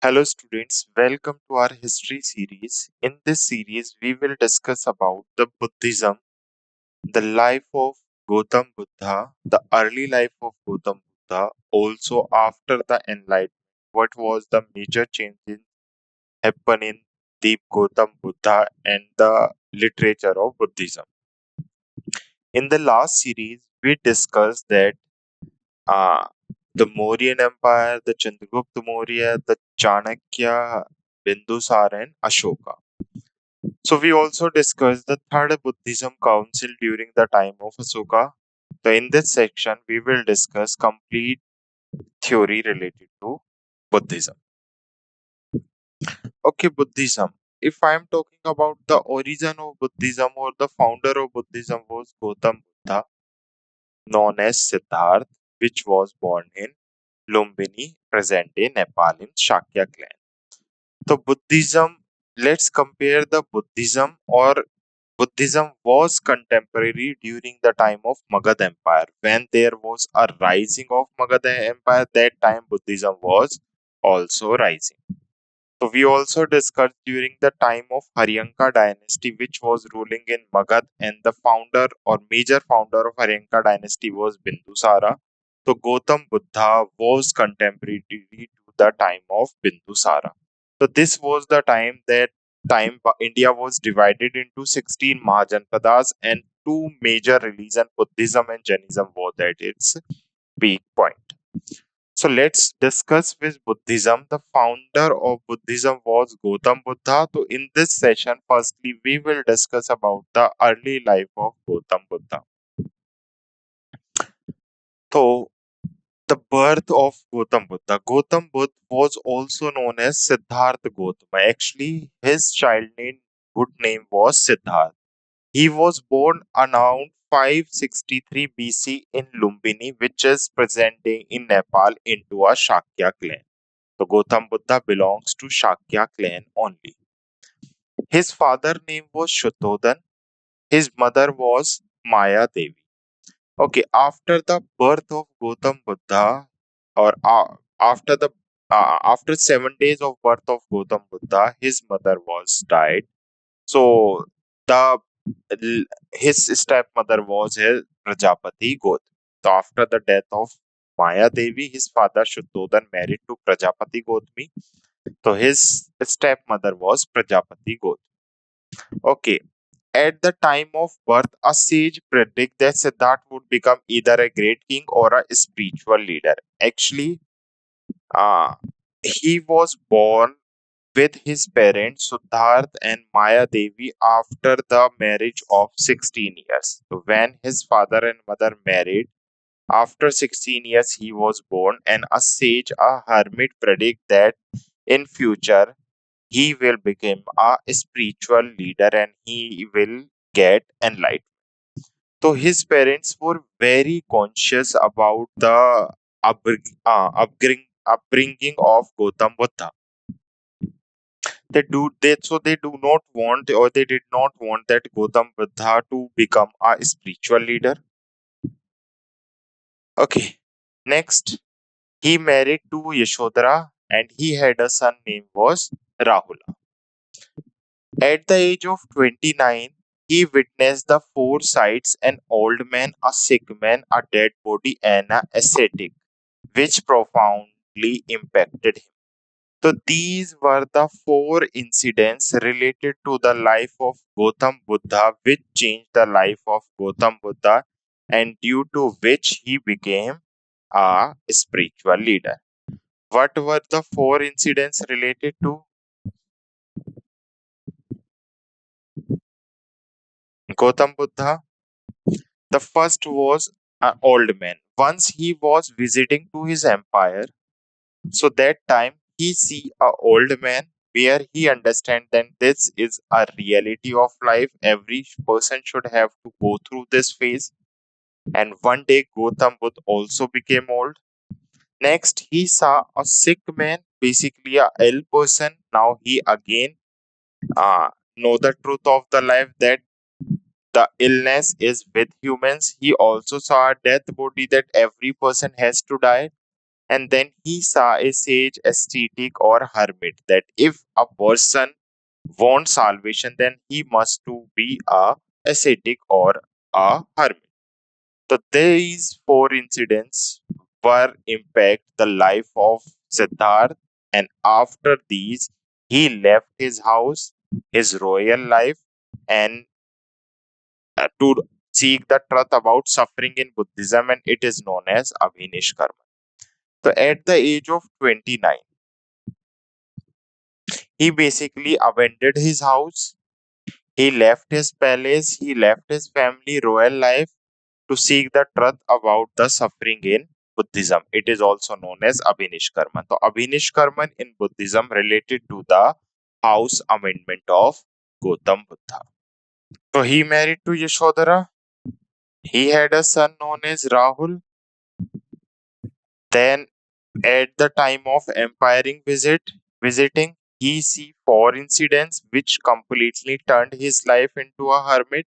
Hello students, welcome to our history series. In this series, we will discuss about the Buddhism, the life of Gautam Buddha, the early life of Gautam Buddha, also after the enlightenment. What was the major changes happen in the Gautam Buddha and the literature of Buddhism. In the last series, we discussed that uh, the Mauryan Empire, the Chandragupta Maurya, the Chanakya, Bindusar, and Ashoka. So we also discussed the third Buddhism council during the time of Asoka. So in this section, we will discuss complete theory related to Buddhism. Okay, Buddhism. If I am talking about the origin of Buddhism or the founder of Buddhism was Gautam Buddha, known as Siddharth, which was born in Lumbini, present day Nepal in Shakya clan. So Buddhism, let's compare the Buddhism was contemporary during the time of Magad Empire. When there was a rising of Magad Empire, that time Buddhism was also rising. So we also discussed during the time of Haryanka dynasty, which was ruling in Magad, and the founder or major founder of Haryanka dynasty was Bindusara. So Gautam Buddha was contemporary to the time of Bindusara. So this was the time India was divided into 16 Mahajanpadas, and two major religion, Buddhism and Jainism, was at its peak point. So let's discuss with Buddhism. The founder of Buddhism was Gautam Buddha. So in this session, firstly, we will discuss about the early life of Gautam Buddha. So the birth of Gautam Buddha. Gautam Buddha was also known as Siddhartha Gautama. Actually, his child name, good name was Siddhartha. He was born around 563 BC in Lumbini, which is present day in Nepal, into a Shakya clan. So Gautam Buddha belongs to Shakya clan only. His father name was Shuddhodhan. His mother was Maya Devi. Okay, after the birth of Gautam Buddha, or after 7 days of birth of Gautam Buddha, his mother was died. So the his stepmother was his Prajapati Gautama. So after the death of Maya Devi, his father Shuddhodhan married to Prajapati Gautami. So his stepmother was Prajapati Gautami. Okay. At the time of birth, a sage predicted that Siddhartha would become either a great king or a spiritual leader. Actually, uh, he was born with his parents Siddharth and Maya Devi after the marriage of 16 years. So when his father and mother married, after 16 years he was born, and a sage, a hermit, predict that in future he will become a spiritual leader and he will get enlightened. So his parents were very conscious about the upbringing of Gautam Buddha. They do not want, or they did not want, that Gautam Buddha to become a spiritual leader. Okay. Next, he married to Yashodhara and he had a son named was Rahula. At the age of 29, he witnessed the four sights: an old man, a sick man, a dead body, and an ascetic, which profoundly impacted him. So these were the four incidents related to the life of Gautam Buddha, which changed the life of Gautam Buddha and due to which he became a spiritual leader. What were the four incidents related to Gautam Buddha? The first was an old man. Once he was visiting to his empire, so that time he see a old man where he understand that this is a reality of life. Every person should have to go through this phase. And one day Gautam Buddha also became old. Next, he saw a sick man, basically a ill person. Now he again know the truth of the life, that the illness is with humans. He also saw a death body, that every person has to die. And then he saw a sage, ascetic, or hermit, that if a person wants salvation, then he must to be a ascetic or a hermit. So these four incidents were impact the life of Siddharth, and after these, he left his house, his royal life, and to seek the truth about suffering in Buddhism, and it is known as Abhinishkarma. So at the age of 29, he basically abandoned his house, he left his palace, he left his family, royal life to seek the truth about the suffering in Buddhism. It is also known as Abhinishkarman. So Abhinishkarman in Buddhism related to the house amendment of Gautam Buddha. So he married to Yashodhara. He had a son known as Rahul. Then at the time of visiting, he see four incidents which completely turned his life into a hermit.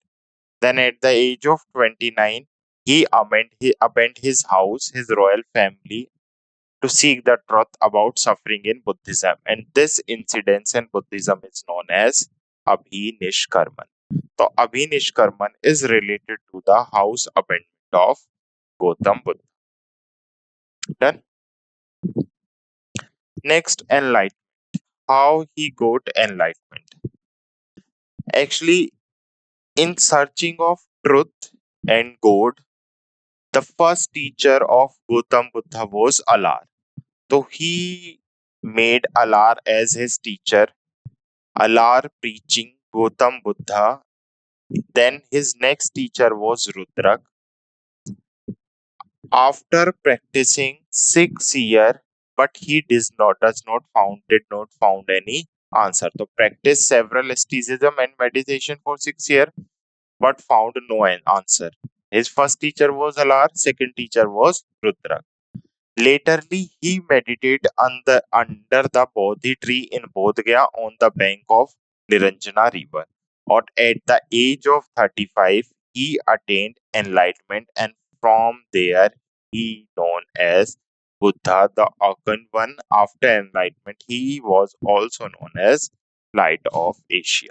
Then at the age of 29, he abandoned his house, his royal family, to seek the truth about suffering in Buddhism. And this incident in Buddhism is known as Abhinishkarman. So Abhinishkarman is related to the house abandonment of Gautam Buddha. Done. Next, enlightenment. How he got enlightenment. Actually, in searching of truth and God, the first teacher of Gautam Buddha was Alar. So he made Alar as his teacher. Alar preaching Gautam Buddha. Then his next teacher was Rudrak. After practicing 6 years, but he did not found any answer. So practiced several asceticism and meditation for 6 years, but found no answer. His first teacher was Alar, second teacher was Rudrak. Laterly, he meditated under the Bodhi tree in Bodh Gaya on the bank of Niranjana river. Or at the age of 35, he attained enlightenment, and from there, he known as Buddha, the August one. After enlightenment, he was also known as Light of Asia.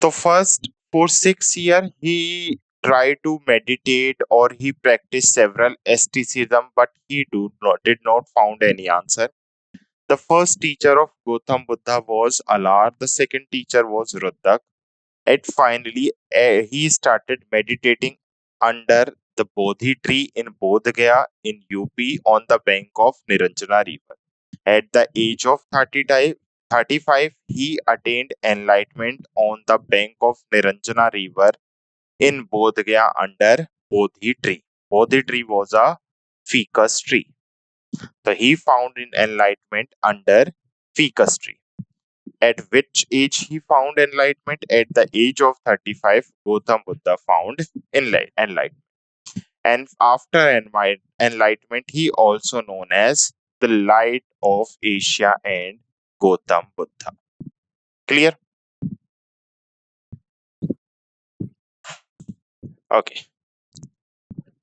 So first, for 6 years, he tried to meditate or he practiced several asceticism, but did not found any answer. The first teacher of Gautam Buddha was Alar. The second teacher was Ruddak. And finally, he started meditating under the Bodhi tree in Bodh Gaya in UP on the bank of Niranjana river. At the age of 35, he attained enlightenment on the bank of Niranjana river in Bodh Gaya under Bodhi tree. Bodhi tree was a ficus tree. So he found in enlightenment under ficus tree. At which age he found enlightenment? At the age of 35, Gautam Buddha found enlightenment. And after enlightenment, he also known as the light of Asia and Gautam Buddha. Clear? Okay.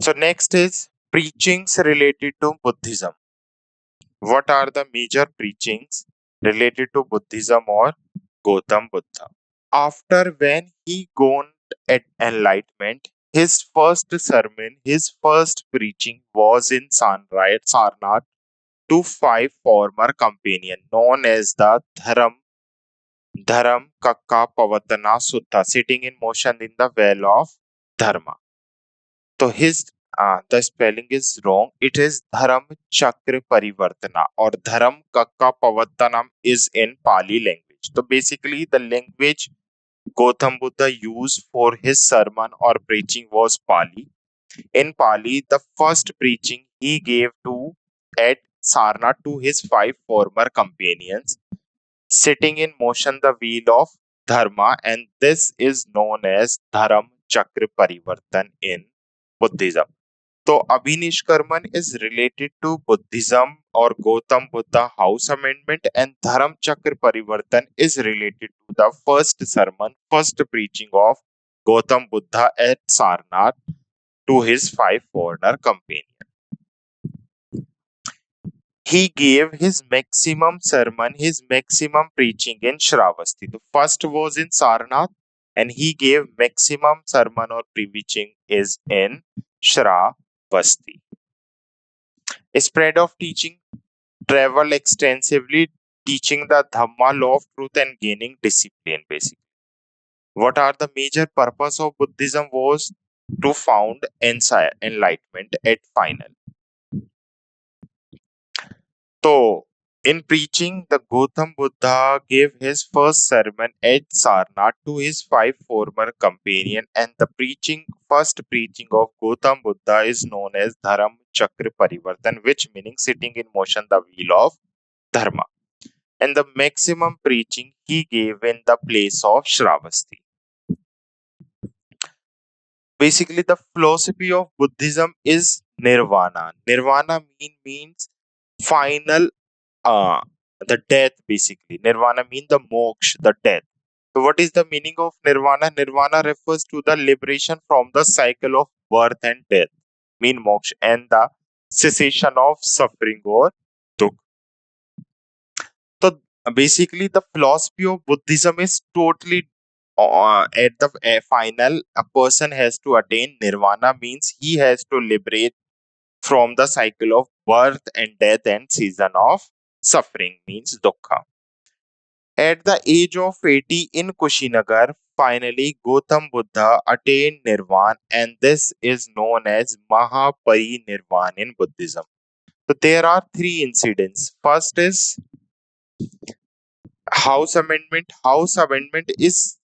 So next is preachings related to Buddhism. What are the major preachings related to Buddhism or Gautam Buddha? After when he gained enlightenment, his first sermon, his first preaching was in Sarnath to five former companions known as the Dharam Kakka Pavatana Sutta, sitting in motion in the well of Dharma. So his the spelling is wrong. It is Dharam Chakra Parivartana or Dharam Kakka Pavattanam is in Pali language. So basically the language Gautam Buddha used for his sermon or preaching was Pali. In Pali, the first preaching he gave to at Sarnath to his five former companions, sitting in motion the wheel of Dharma, and this is known as Dharam Chakra Parivartan in Buddhism. So Abhinishkarman is related to Buddhism or Gautam Buddha house amendment, and Dharam Chakra Parivartan is related to the first sermon, first preaching of Gautam Buddha at Sarnath to his five foreigner companions. He gave his maximum sermon, his maximum preaching in Shravasti. The first was in Sarnath, and he gave maximum sermon or preaching is in Shravasti. Spread of teaching, travel extensively, teaching the Dhamma, law of truth, and gaining discipline. Basically, what are the major purpose of Buddhism was to found enlightenment at final. So, in preaching, the Gautam Buddha gave his first sermon at Sarnath to his five former companions, and the first preaching of Gautam Buddha is known as Dharam Chakra Parivartan, which meaning setting in motion the wheel of Dharma. And the maximum preaching he gave in the place of Shravasti. Basically, the philosophy of Buddhism is Nirvana. Nirvana means final uh the death. Basically, nirvana means the moksha, the death. So what is the meaning of nirvana? Nirvana refers to the liberation from the cycle of birth and death, mean moksha, and the cessation of suffering or dukh. So basically the philosophy of Buddhism is totally at the final a person has to attain nirvana, means he has to liberate from the cycle of birth and death and season of suffering, means dukkha. At the age of 80 in Kushinagar, finally Gautam Buddha attained Nirvana, and this is known as Mahaparinirvana in Buddhism. So there are three incidents. First is House Amendment. House Amendment is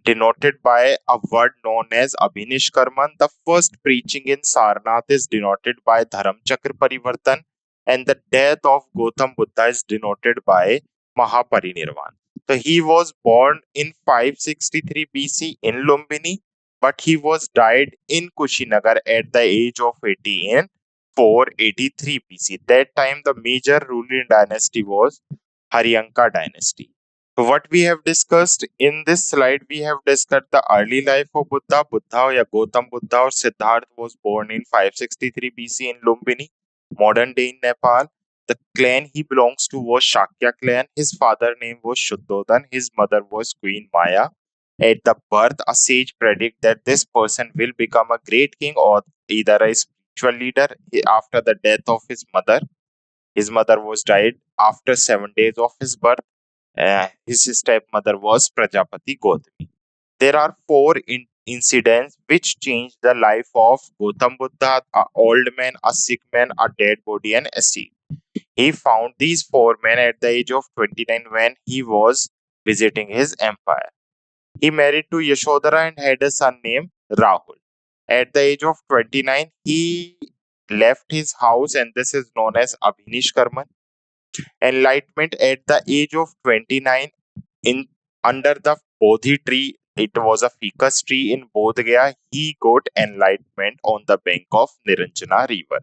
denoted by a word known as Abhinishkarman. The first preaching in Sarnath is denoted by Dharam Chakra Parivartan, and the death of Gautam Buddha is denoted by Mahaparinirvan. So he was born in 563 BC in Lumbini, but he was died in Kushinagar at the age of 80 in 483 BC. That time the major ruling dynasty was Haryanka dynasty. So what we have discussed in this slide, we have discussed the early life of Buddha. Buddha or Gautam Buddha or Siddhartha was born in 563 BC in Lumbini, modern day in Nepal. The clan he belongs to was Shakya clan. His father name was Shuddhodhan. His mother was Queen Maya. At the birth, a sage predict that this person will become a great king or either a spiritual leader. After the death of his mother was died after 7 days of his birth. His stepmother was Prajapati Gautami. There are four incidents which changed the life of Gautam Buddha: a old man, a sick man, a dead body, and a sea. He found these four men at the age of 29 when he was visiting his empire. He married to Yashodhara and had a son named Rahul. At the age of 29, he left his house, and this is known as Abhinishkarman. Enlightenment at the age of 29 in under the Bodhi tree. It was a ficus tree in Bodh Gaya. He got enlightenment on the bank of Niranjana river.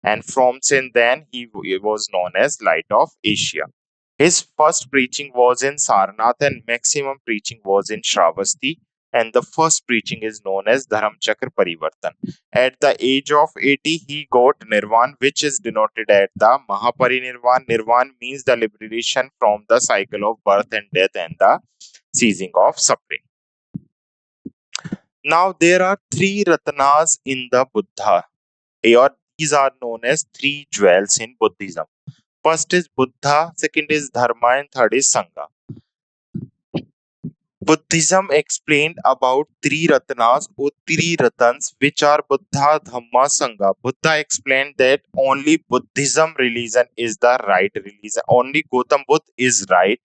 And from since then, he was known as Light of Asia. His first preaching was in Sarnath, and maximum preaching was in Shravasti. And the first preaching is known as Dharamchakra Parivartan. At the age of 80, he got Nirvan, which is denoted at the Mahaparinirvan. Nirvan means the liberation from the cycle of birth and death and the ceasing of suffering. Now, there are three Ratnas in the Buddha, or these are known as three jewels in Buddhism. First is Buddha, second is Dharma, and third is Sangha. Buddhism explained about three Ratnas or three Ratans, which are Buddha, Dhamma, Sangha. Buddha explained that only Buddhism religion is the right religion. Only Gautam Buddha is right,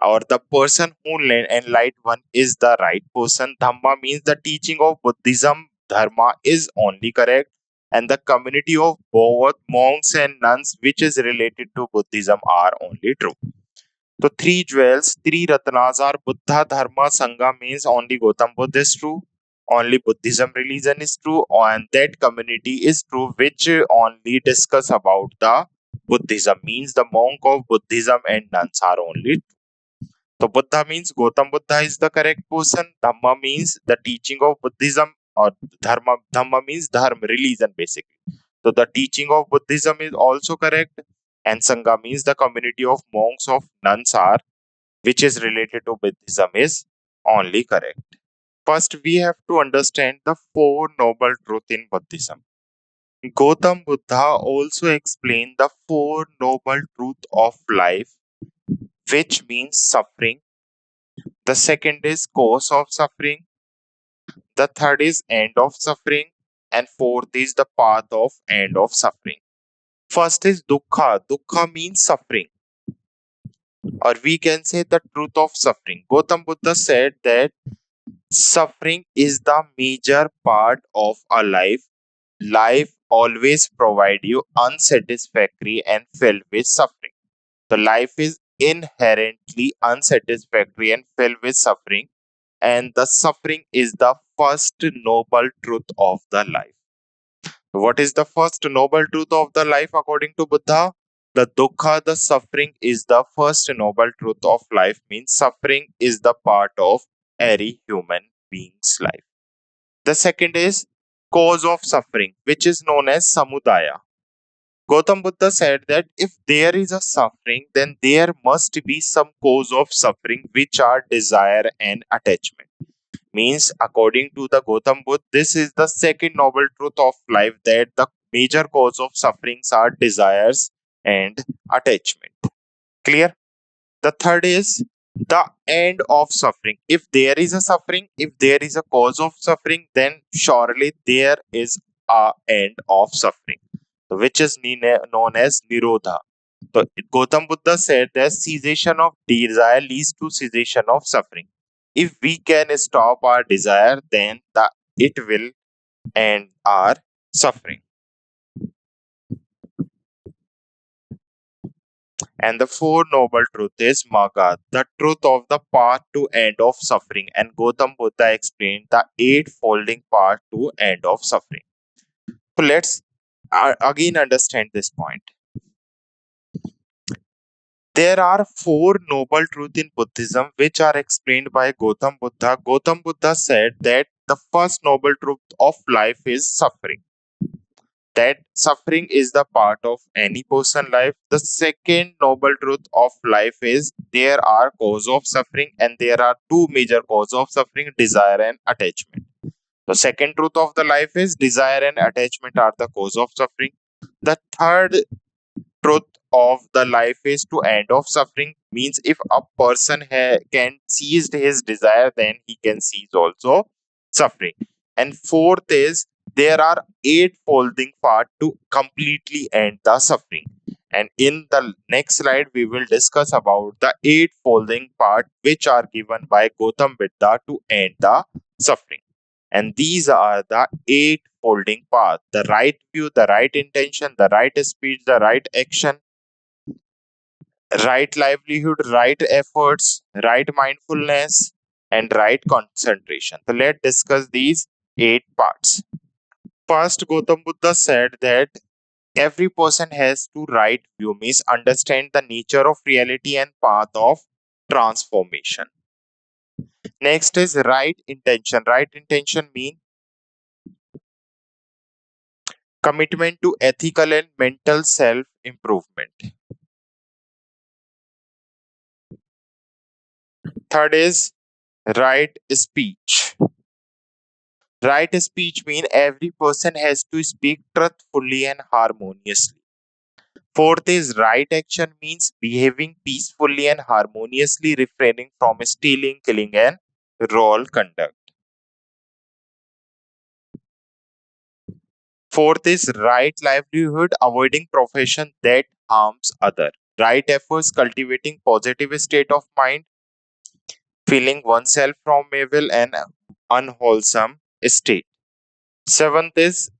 or the person who enlightened one is the right person. Dhamma means the teaching of Buddhism. Dharma is only correct. And the community of both monks and nuns, which is related to Buddhism, are only true. So three jewels, three Ratnas are Buddha, Dharma, Sangha means only Gautam Buddha is true, only Buddhism religion is true, and that community is true which only discuss about the Buddhism, means the monk of Buddhism and nuns are only true. So Buddha means Gautam Buddha is the correct person, Dhamma means the teaching of Buddhism, or Dhamma means Dharma, religion basically. So the teaching of Buddhism is also correct. and Sangha means the community of monks of nuns are, which is related to Buddhism, is only correct. First, we have to understand the Four Noble Truths in Buddhism. Gautam Buddha also explained the Four Noble Truths of life, which means suffering. The second is cause of suffering. The third is end of suffering. And fourth is the path of end of suffering. First is dukkha. Dukkha means suffering, or we can say the truth of suffering. Gautam Buddha said that suffering is the major part of a life. Life always provide you unsatisfactory and filled with suffering. The life is inherently unsatisfactory and filled with suffering, and the suffering is the first noble truth of the life. What is the first noble truth of the life according to Buddha? The dukkha, the suffering, is the first noble truth of life, means suffering is the part of every human being's life. The second is cause of suffering, which is known as samudaya. Gautam Buddha said that if there is a suffering, then there must be some cause of suffering, which are desire and attachment. Means, according to the Gautam Buddha, this is the second noble truth of life, that the major cause of sufferings are desires and attachment. Clear? The third is the end of suffering. If there is a suffering, if there is a cause of suffering, then surely there is a end of suffering, which is known as Nirodha. So Gautam Buddha said that cessation of desire leads to cessation of suffering. If we can stop our desire, then it will end our suffering. And the four noble truth is Magga, the truth of the path to end of suffering. And Gautam Buddha explained the eight-folding path to end of suffering. So let's again understand this point. There are four noble truths in Buddhism which are explained by Gautam Buddha. Gautam Buddha said that the first noble truth of life is suffering. That suffering is the part of any person life. The second noble truth of life is there are cause of suffering, and there are two major cause of suffering: desire and attachment. The second truth of the life is desire and attachment are the cause of suffering. The third truth of the life is to end of suffering, means if a person can seize his desire, then he can seize also suffering. And fourth is there are eight folding part to completely end the suffering, and in the next slide we will discuss about the eight folding part which are given by Gautam Buddha to end the suffering. And these are the eight folding path: the right view, the right intention, the right speech, the right action, right livelihood, right efforts, right mindfulness, and right concentration. So let's discuss these eight parts. First, Gautam Buddha said that every person has to right view, means understand the nature of reality and path of transformation. Next is right intention. Right intention means commitment to ethical and mental self improvement. Third is right speech. Right speech means every person has to speak truthfully and harmoniously. Fourth is right action means behaving peacefully and harmoniously, refraining from stealing, killing, and wrong conduct. Fourth is right livelihood, avoiding profession that harms other. Right efforts, cultivating positive state of mind, feeling oneself from evil and unwholesome state. Seventh is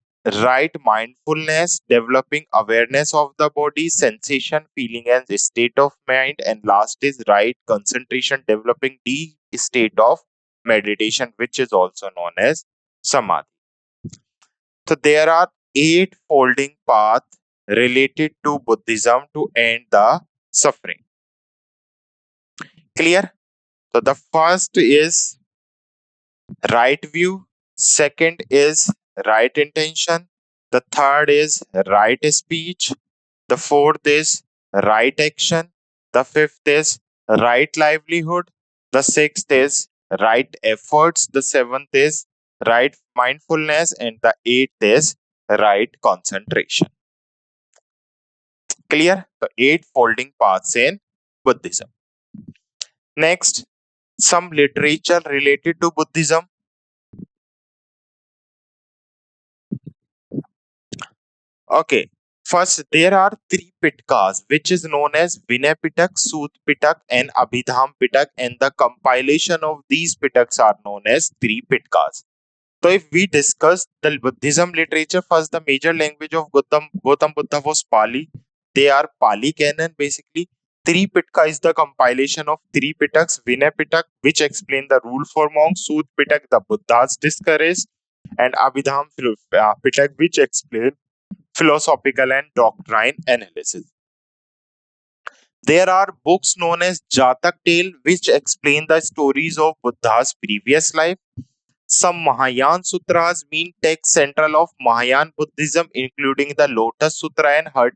right mindfulness, developing awareness of the body, sensation, feeling, and state of mind. And last is right concentration, developing deep state of meditation, which is also known as samadhi. So there are eight folding paths related to Buddhism to end the suffering. Clear? So the first is right view, second is right intention, the third is right speech, the fourth is right action. The fifth is right livelihood. The sixth is right efforts. The seventh is right mindfulness. And the eighth is right concentration. Clear? The eight folding paths in Buddhism. Next, some literature related to Buddhism. Okay. First, there are three Pitkas, which is known as Vinay Pitak, Sut Pitak, and Abhidham Pitak, and the compilation of these Pitaks are known as three Pitkas. So, if we discuss the Buddhism literature, first the major language of Gautam Buddha was Pali. They are Pali canon basically. Three Pitka is the compilation of three Pitaks: Vinay Pitak, which explain the rule for monks; Sut Pitak, the Buddha's discourse; and Abhidham Pitak, which explain philosophical and doctrine analysis. There are books known as Jatak Tale, which explain the stories of Buddha's previous life. Some Mahayana Sutras mean text central of Mahayana Buddhism, including the Lotus Sutra and Hut.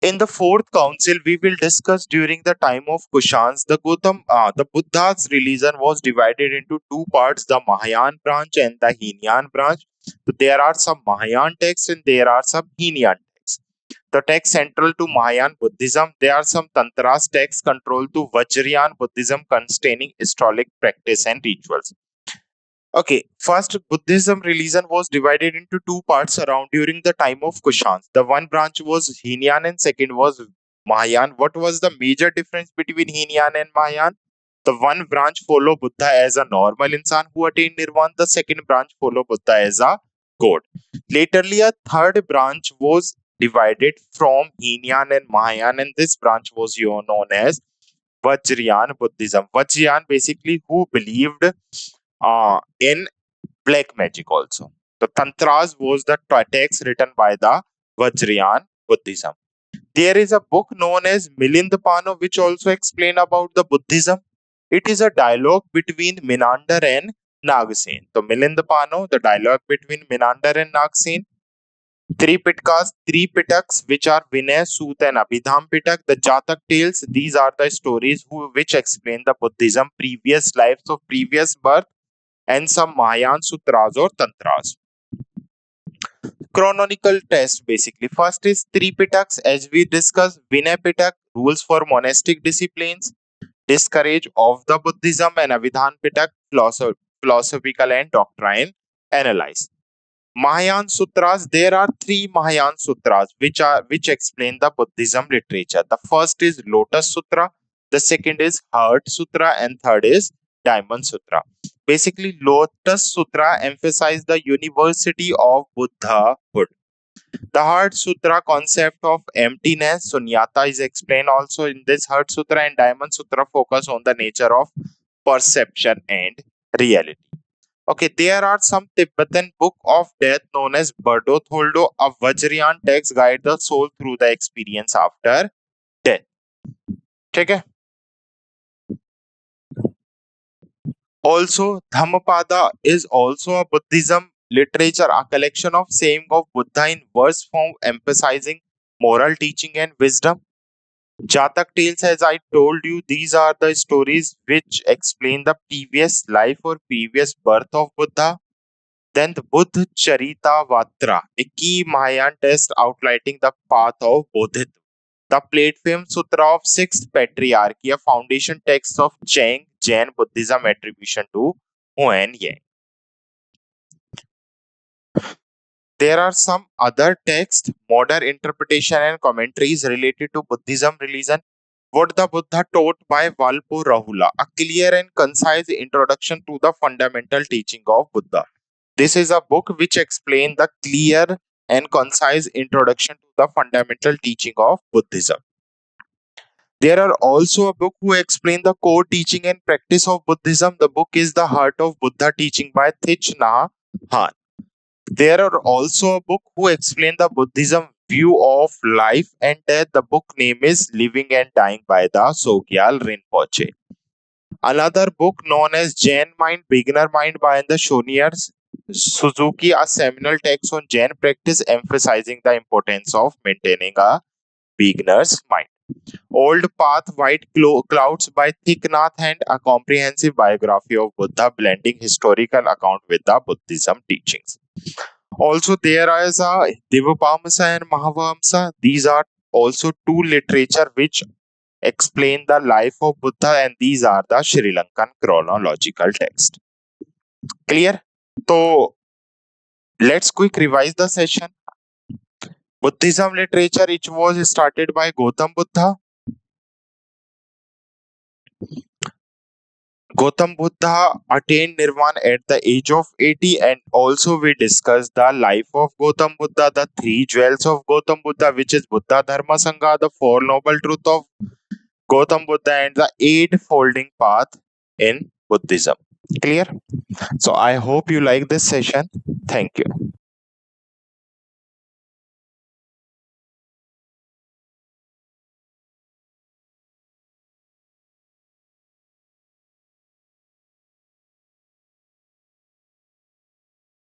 In the fourth council, we will discuss during the time of Kushans, the Buddha's religion was divided into two parts: the Mahayana branch and the Hinayan branch. So there are some Mahayana texts and there are some Hinayan texts. The text central to Mahayana Buddhism, there are some Tantras texts controlled to Vajrayana Buddhism containing astrologic practice and rituals. Okay, first Buddhism religion was divided into two parts around during the time of Kushans. The one branch was Hinayan and second was Mahayana. What was the major difference between Hinayan and Mahayana? The one branch follow Buddha as a normal insan who attained nirvana. The second branch follow Buddha as a god. Laterly, a third branch was divided from Hinayan and Mahayana, and this branch was known as Vajrayana Buddhism. Vajrayana basically who believed in black magic also. The Tantras was the text written by the Vajrayana Buddhism. There is a book known as Milindapano which also explain about the Buddhism. It is a dialogue between Menander and Nagsen. So Milindapano, the dialogue between Menander and Nagsen. Three Pitkas, three Pitaks, which are Vinay, Sut, and Abhidham Pitak. The Jatak tales, these are the stories which explain the Buddhism previous lives of previous birth, and some Mahayana Sutras or Tantras. Chronological test basically. First is three Pitaks, as we discussed. Vinay Pitak, rules for monastic disciplines, discourage of the Buddhism, and Abhidhan Pitak, philosophical and doctrine analyze. Mahayana Sutras, there are three Mahayana Sutras which explain the Buddhism literature. The first is Lotus Sutra, the second is Heart Sutra, and third is Diamond Sutra. Basically, Lotus Sutra emphasizes the universality of Buddhahood. The Heart Sutra concept of emptiness, sunyata, is explained also in this Heart Sutra, and Diamond Sutra focus on the nature of perception and reality. Okay, there are some Tibetan book of death known as Bardo Tholdo, a Vajrayana text guide the soul through the experience after death. Okay. Also, Dhammapada is also a Buddhism literature, a collection of saying of Buddha in verse form, emphasizing moral teaching and wisdom. Jatak tales, as I told you, these are the stories which explain the previous life or previous birth of Buddha. Then the Buddha Charita Vatra, a key Mahayana text outlining the path of Bodhidharma. The Platform Sutra of Sixth Patriarchy, a foundation text of Cheng Jain Buddhism attribution to Huan Yang. There are some other texts, modern interpretation and commentaries related to Buddhism religion. What the Buddha taught by Valpo Rahula, a clear and concise introduction to the fundamental teaching of Buddha. This is a book which explains the clear and concise introduction to the fundamental teaching of Buddhism. There are also a book who explain the core teaching and practice of Buddhism. The book is The Heart of Buddha teaching by Thich Nhat Hanh. There are also a book who explain the Buddhism view of life and death. The book name is Living and Dying by the Sogyal Rinpoche. Another book known as Jain Mind, Beginner Mind by the Shonier Suzuki, a seminal text on Jain practice emphasizing the importance of maintaining a beginner's mind. Old Path, White Clouds by Thich Nhat Hanh, a comprehensive biography of Buddha blending historical account with the Buddhism teachings. Also, there is a Divapamsa and Mahavamsa. These are also two literature which explain the life of Buddha, and these are the Sri Lankan chronological text. Clear? So let's quick revise the session. Buddhism literature, it was started by Gautam Buddha. Gautam Buddha attained Nirvana at the age of 80, and also we discussed the life of Gautam Buddha, the three jewels of Gautam Buddha, which is Buddha Dharma Sangha, the Four Noble Truths of Gautam Buddha, and the Eightfolding Path in Buddhism. Clear? So I hope you like this session. Thank you.